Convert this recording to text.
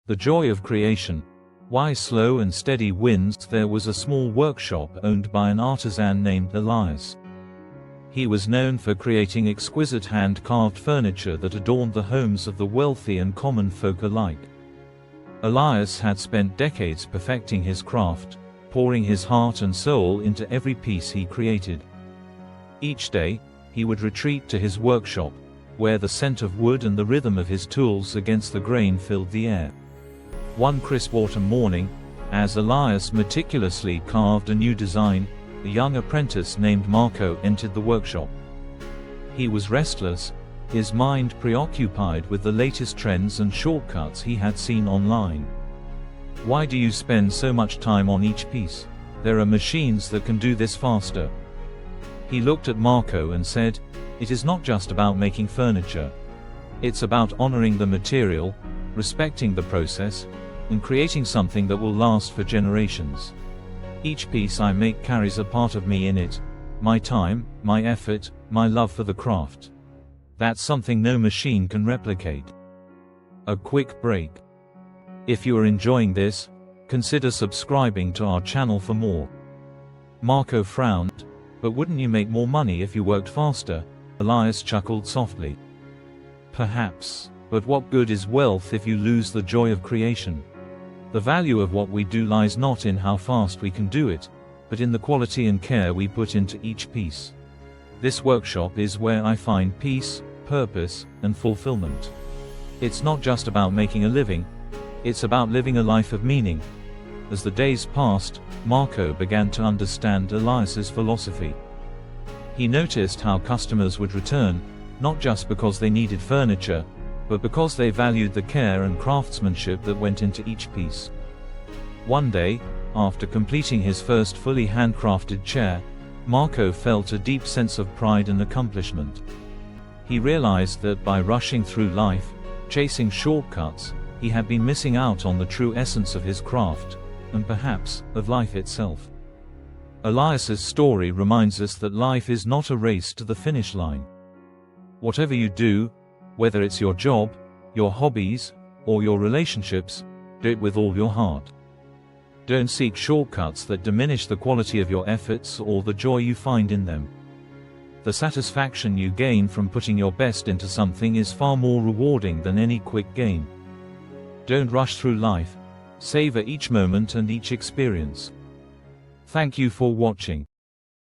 The joy of creation. Why slow and steady wins? There was a small workshop owned by an artisan named Elias. He was known for creating exquisite hand-carved furniture that adorned the homes of the wealthy and common folk alike. Elias had spent decades perfecting his craft, pouring his heart and soul into every piece he created. Each day, he would retreat to his workshop, where the scent of wood and the rhythm of his tools against the grain filled the air. One crisp autumn morning, as Elias meticulously carved a new design, a young apprentice named Marco entered the workshop. He was restless, his mind preoccupied with the latest trends and shortcuts he had seen online. "Why do you spend so much time on each piece? There are machines that can do this faster." He looked at Marco and said, "It is not just about making furniture. It's about honoring the material, respecting the process, and creating something that will last for generations. Each piece I make carries a part of me in it, my time, my effort, my love for the craft. That's something no machine can replicate." A quick break. If you are enjoying this, consider subscribing to our channel for more. Marco frowned. "But wouldn't you make more money if you worked faster?" Elias chuckled softly. "Perhaps, but what good is wealth if you lose the joy of creation? The value of what we do lies not in how fast we can do it, but in the quality and care we put into each piece. This workshop is where I find peace, purpose, and fulfillment. It's not just about making a living, it's about living a life of meaning." As the days passed, Marco began to understand Elias's philosophy. He noticed how customers would return, not just because they needed furniture, but because they valued the care and craftsmanship that went into each piece. One day, after completing his first fully handcrafted chair, Marco felt a deep sense of pride and accomplishment. He realized that by rushing through life, chasing shortcuts, he had been missing out on the true essence of his craft, and perhaps, of life itself. Elias's story reminds us that life is not a race to the finish line. Whatever you do, whether it's your job, your hobbies, or your relationships, do it with all your heart. Don't seek shortcuts that diminish the quality of your efforts or the joy you find in them. The satisfaction you gain from putting your best into something is far more rewarding than any quick gain. Don't rush through life. Savor each moment and each experience. Thank you for watching.